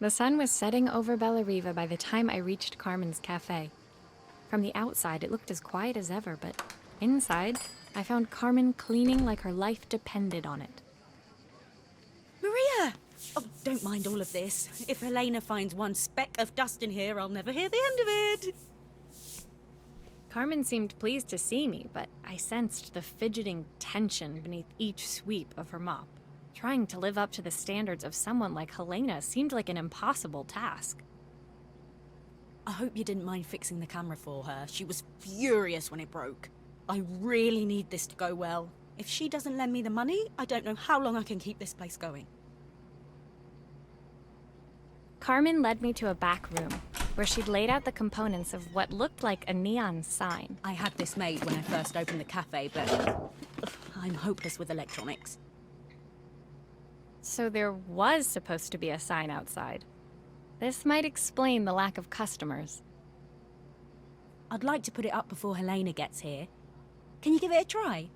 The sun was setting over Bellariva by the time I reached Carmen's cafe. From the outside, it looked as quiet as ever, but inside, I found Carmen cleaning like her life depended on it. Maria! Oh, don't mind all of this. If Helena finds one speck of dust in here, I'll never hear the end of it. Carmen seemed pleased to see me, but I sensed the fidgeting tension beneath each sweep of her mop. Trying to live up to the standards of someone like Helena seemed like an impossible task. I hope you didn't mind fixing the camera for her. She was furious when it broke. I really need this to go well. If she doesn't lend me the money, I don't know how long I can keep this place going. Carmen led me to a back room, where she'd laid out the components of what looked like a neon sign. I had this made when I first opened the cafe, but I'm hopeless with electronics. So there was supposed to be a sign outside. This might explain the lack of customers. I'd like to put it up before Helena gets here. Can you give it a try?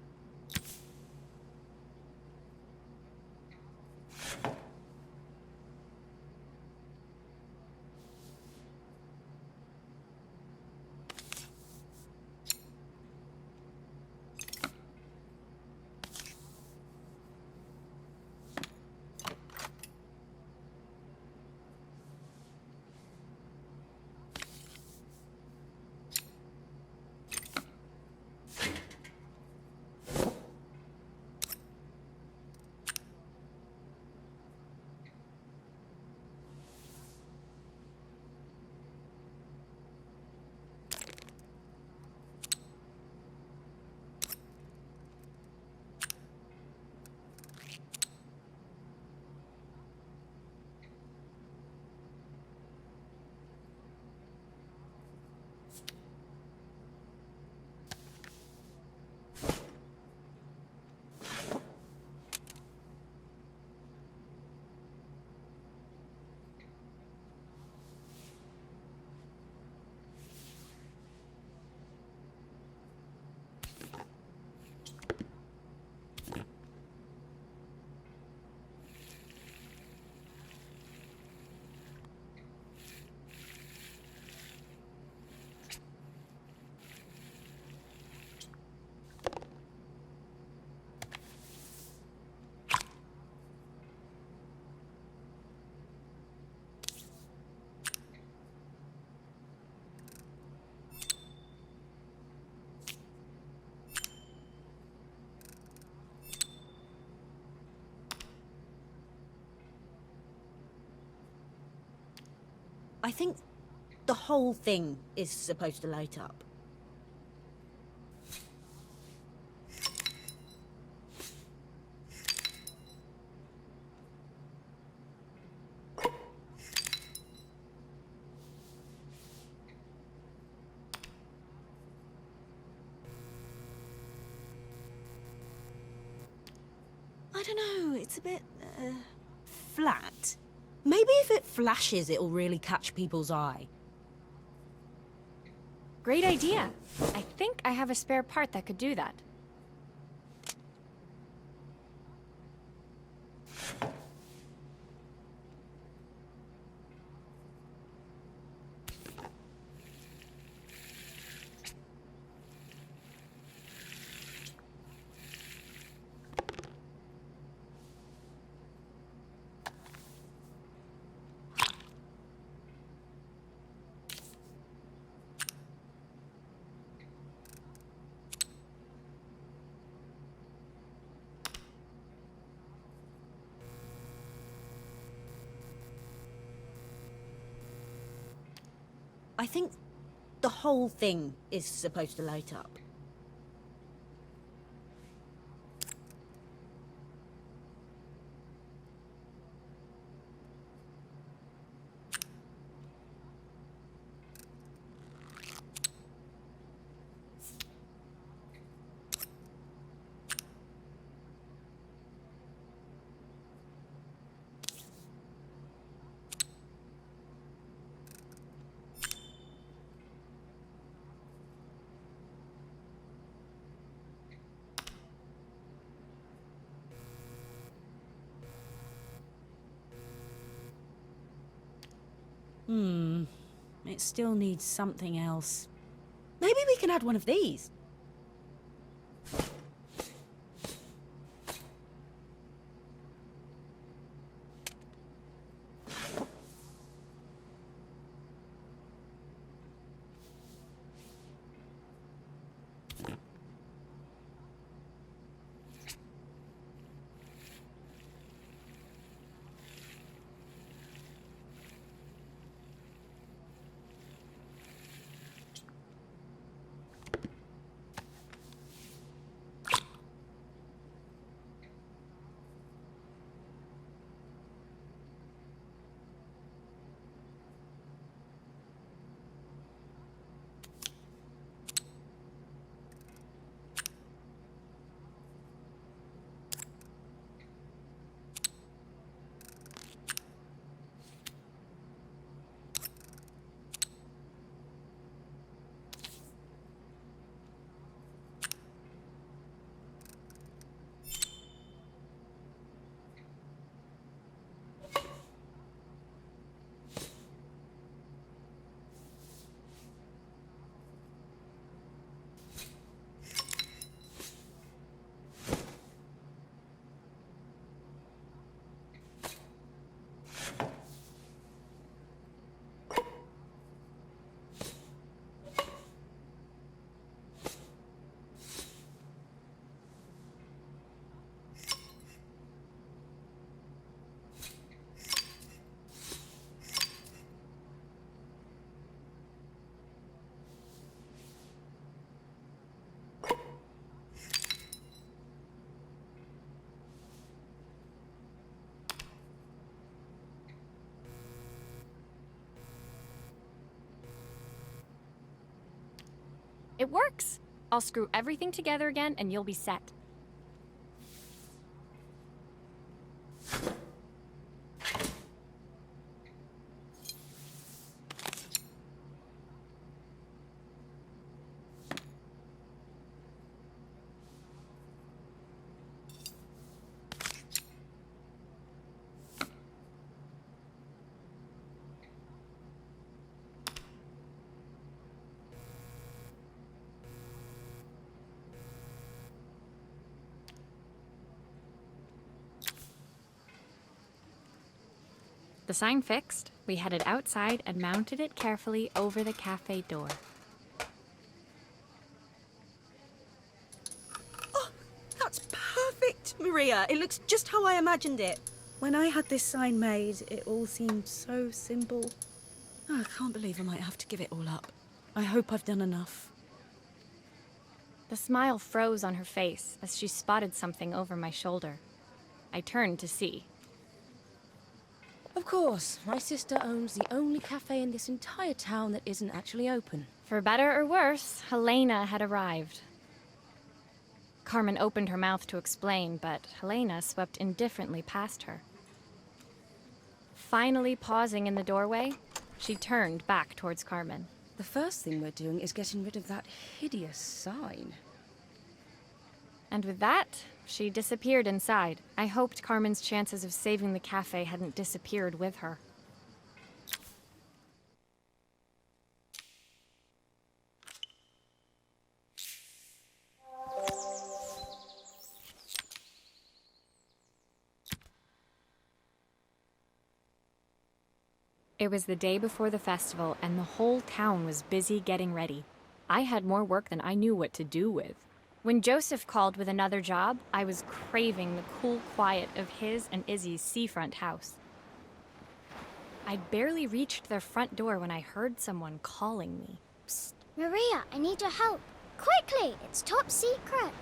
I think the whole thing is supposed to light up. I don't know, it's a bit, flat. Maybe if it flashes, it'll really catch people's eye. Great idea. I think I have a spare part that could do that. I think the whole thing is supposed to light up. It still needs something else. Maybe we can add one of these. It works! I'll screw everything together again and you'll be set. The sign fixed, we headed outside and mounted it carefully over the cafe door. Oh, that's perfect, Maria. It looks just how I imagined it. When I had this sign made, it all seemed so simple. Oh, I can't believe I might have to give it all up. I hope I've done enough. The smile froze on her face as she spotted something over my shoulder. I turned to see. Of course, my sister owns the only cafe in this entire town that isn't actually open. For better or worse, Helena had arrived. Carmen opened her mouth to explain, but Helena swept indifferently past her. Finally pausing in the doorway, she turned back towards Carmen. The first thing we're doing is getting rid of that hideous sign. And with that, she disappeared inside. I hoped Carmen's chances of saving the cafe hadn't disappeared with her. It was the day before the festival, and the whole town was busy getting ready. I had more work than I knew what to do with. When Joseph called with another job, I was craving the cool quiet of his and Izzy's seafront house. I'd barely reached their front door when I heard someone calling me. Psst. Maria, I need your help. Quickly, it's top secret.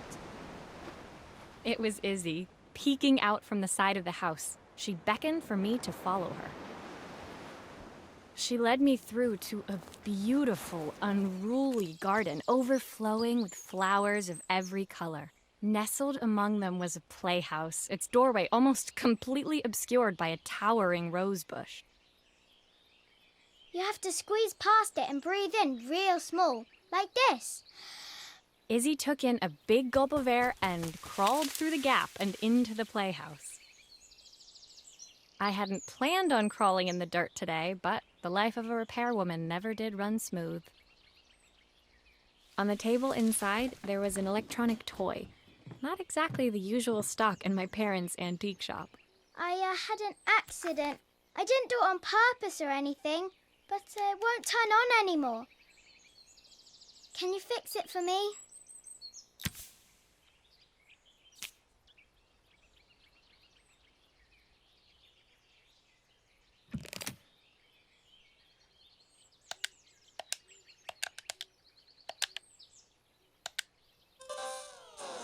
It was Izzy, peeking out from the side of the house. She beckoned for me to follow her. She led me through to a beautiful, unruly garden overflowing with flowers of every color. Nestled among them was a playhouse, its doorway almost completely obscured by a towering rose bush. You have to squeeze past it and breathe in real small, like this. Izzy took in a big gulp of air and crawled through the gap and into the playhouse. I hadn't planned on crawling in the dirt today, but The life of a repairwoman never did run smooth. On the table inside, there was an electronic toy. Not exactly the usual stock in my parents' antique shop. I had an accident. I didn't do it on purpose or anything, but it won't turn on anymore. Can you fix it for me?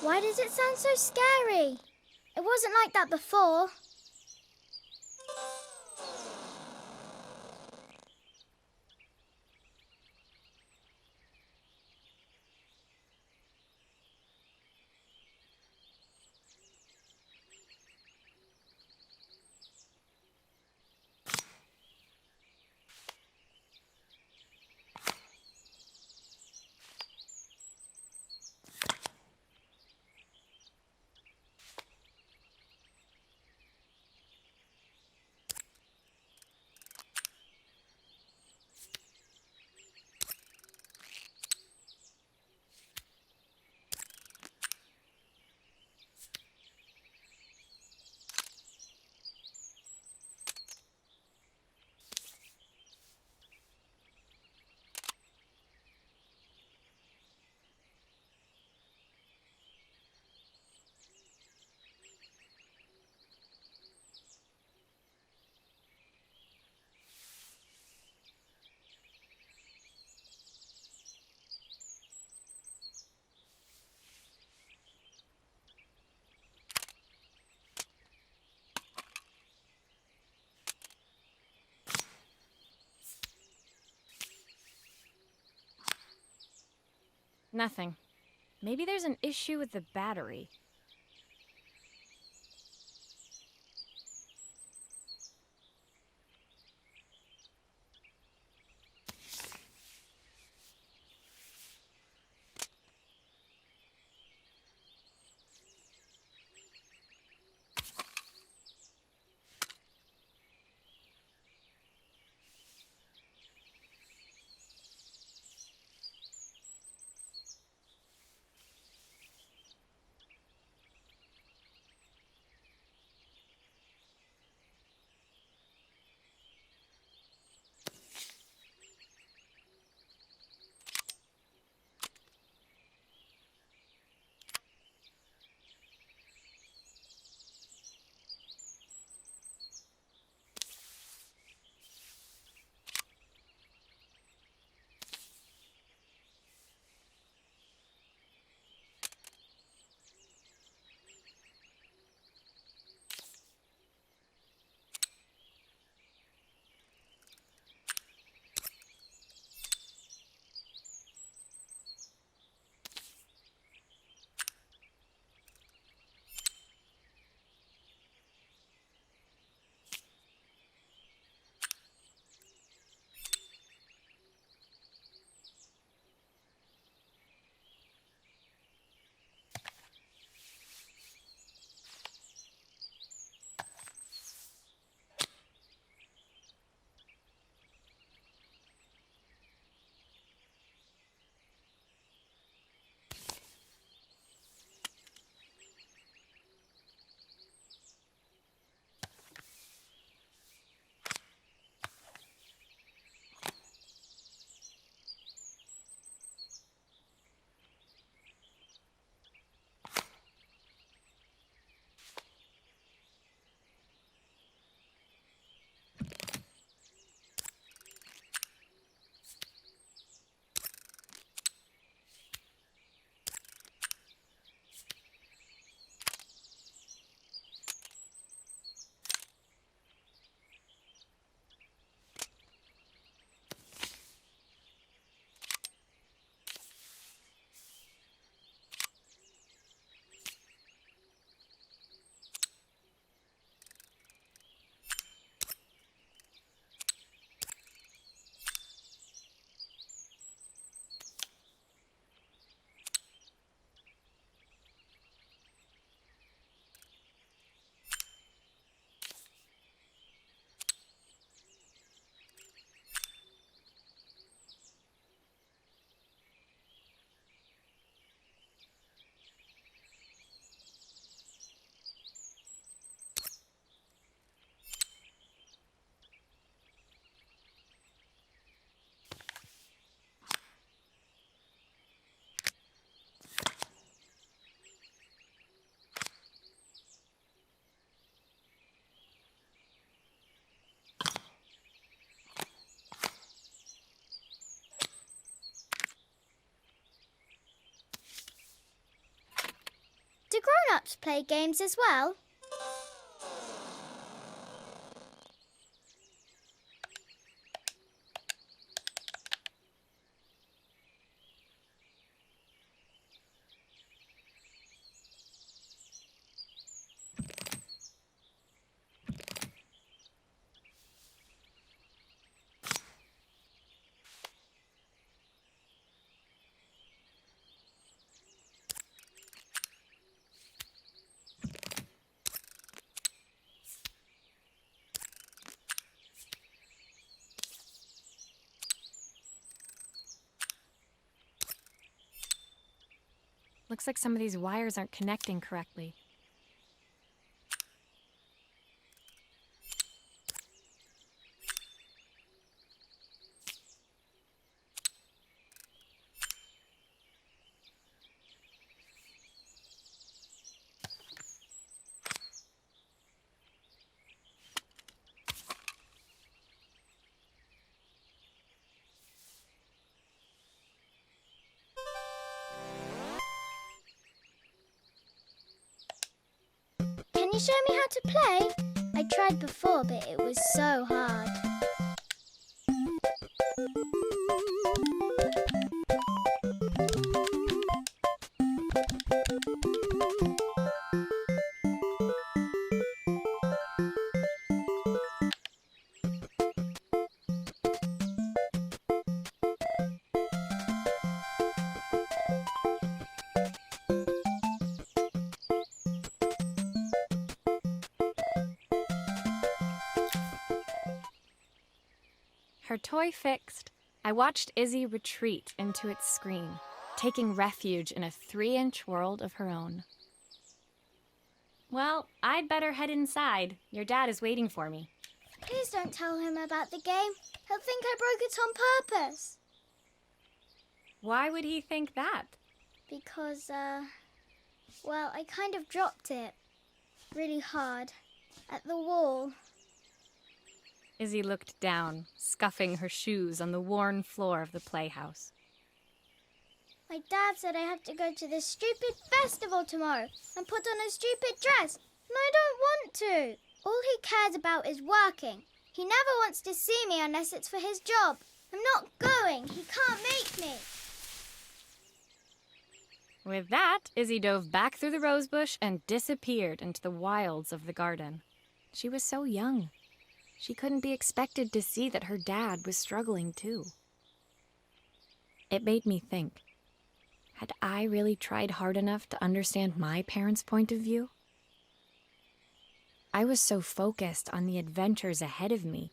Why does it sound so scary? It wasn't like that before. Nothing. Maybe there's an issue with the battery. Do grown-ups play games as well? Looks like some of these wires aren't connecting correctly. Can you show me how to play? I tried before, but it was so hard. Her toy fixed, I watched Izzy retreat into its screen, taking refuge in a 3-inch world of her own. Well, I'd better head inside. Your dad is waiting for me. Please don't tell him about the game. He'll think I broke it on purpose. Why would he think that? Because, well, I kind of dropped it really hard at the wall. Izzy looked down, scuffing her shoes on the worn floor of the playhouse. My dad said I have to go to this stupid festival tomorrow and put on a stupid dress, and I don't want to. All he cares about is working. He never wants to see me unless it's for his job. I'm not going. He can't make me. With that, Izzy dove back through the rosebush and disappeared into the wilds of the garden. She was so young. She couldn't be expected to see that her dad was struggling too. It made me think, had I really tried hard enough to understand my parents' point of view? I was so focused on the adventures ahead of me,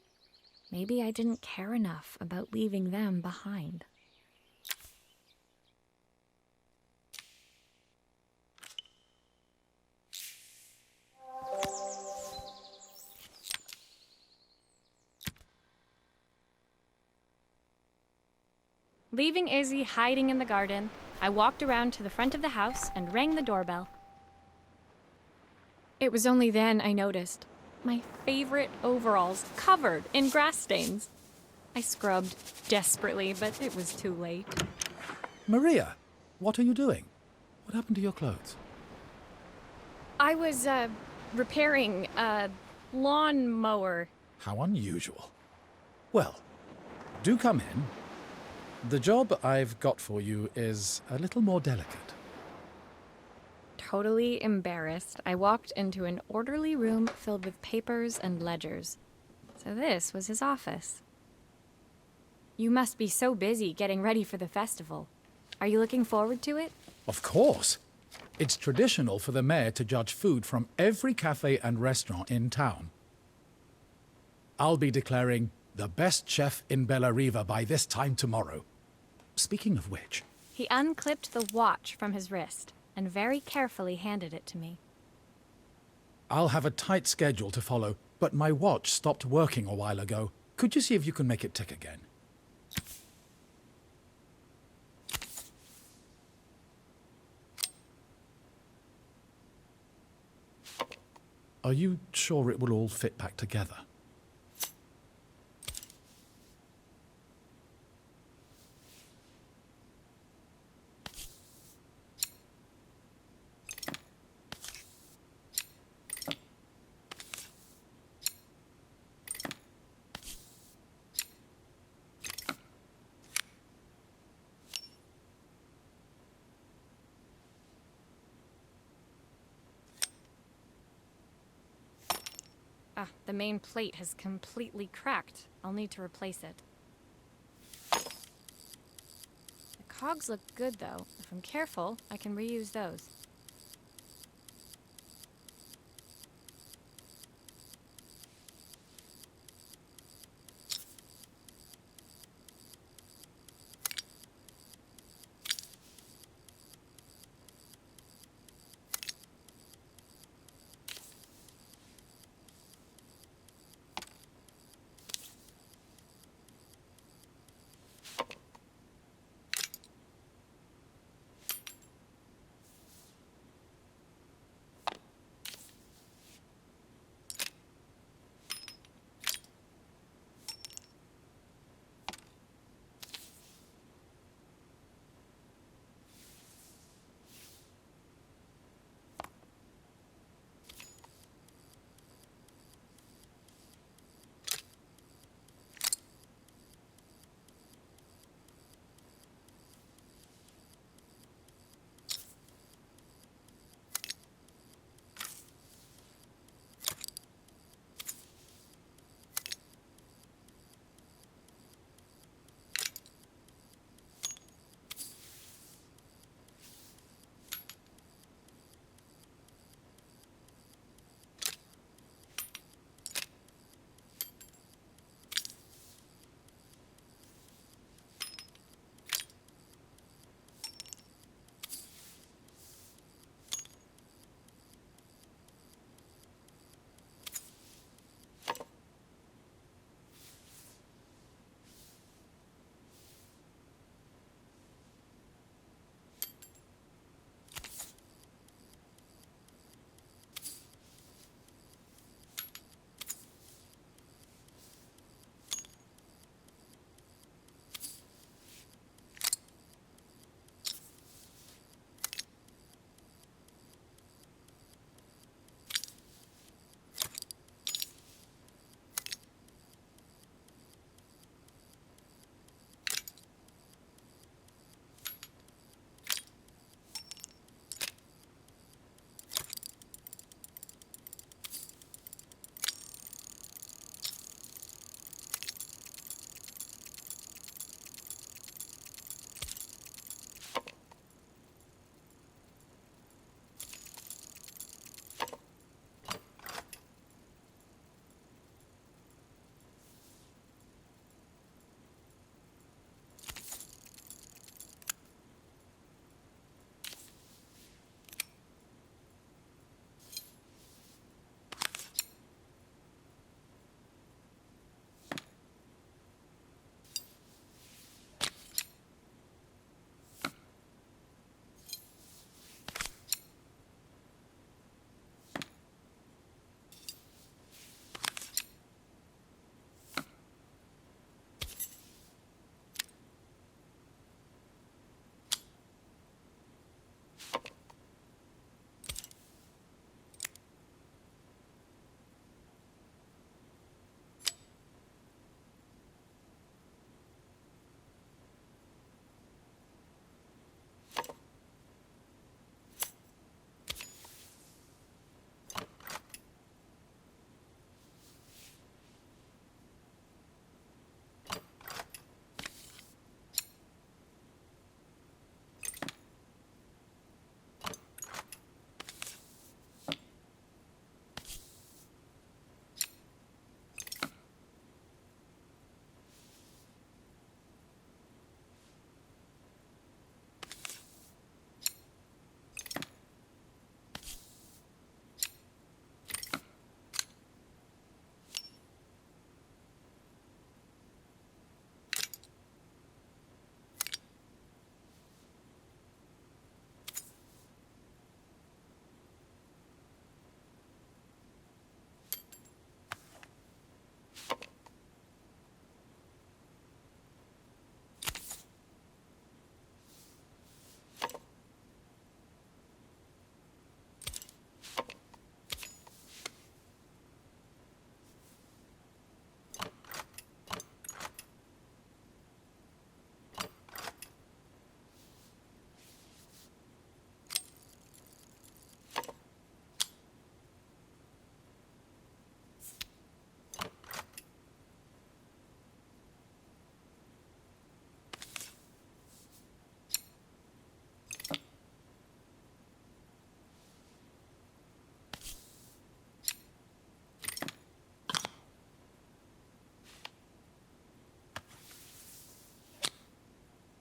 maybe I didn't care enough about leaving them behind. Leaving Izzy hiding in the garden, I walked around to the front of the house and rang the doorbell. It was only then I noticed my favorite overalls covered in grass stains. I scrubbed desperately, but it was too late. Maria, what are you doing? What happened to your clothes? I was, repairing a lawnmower. How unusual. Well, do come in. The job I've got for you is a little more delicate. Totally embarrassed, I walked into an orderly room filled with papers and ledgers. So this was his office. You must be so busy getting ready for the festival. Are you looking forward to it? Of course. It's traditional for the mayor to judge food from every cafe and restaurant in town. I'll be declaring the best chef in Bella Riva by this time tomorrow. Speaking of which... He unclipped the watch from his wrist and very carefully handed it to me. I'll have a tight schedule to follow, but my watch stopped working a while ago. Could you see if you can make it tick again? Are you sure it will all fit back together? Ah, the main plate has completely cracked. I'll need to replace it. The cogs look good, though. If I'm careful, I can reuse those.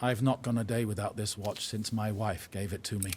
I've not gone a day without this watch since my wife gave it to me.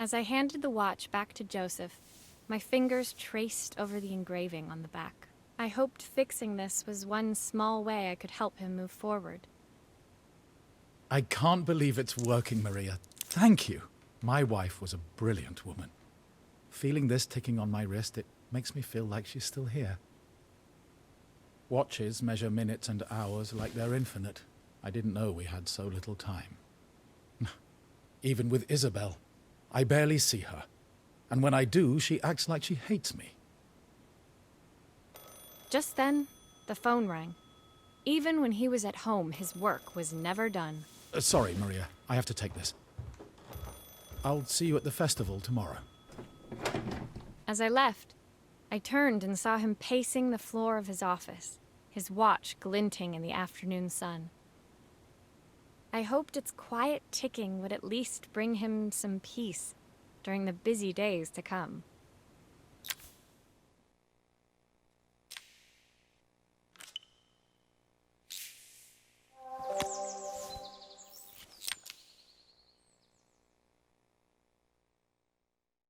As I handed the watch back to Joseph, my fingers traced over the engraving on the back. I hoped fixing this was one small way I could help him move forward. I can't believe it's working, Maria. Thank you. My wife was a brilliant woman. Feeling this ticking on my wrist, it makes me feel like she's still here. Watches measure minutes and hours like they're infinite. I didn't know we had so little time. Even with Isabel, I barely see her. And when I do, she acts like she hates me. Just then, the phone rang. Even when he was at home, his work was never done. Sorry, Maria. I have to take this. I'll see you at the festival tomorrow. As I left, I turned and saw him pacing the floor of his office, his watch glinting in the afternoon sun. I hoped its quiet ticking would at least bring him some peace during the busy days to come.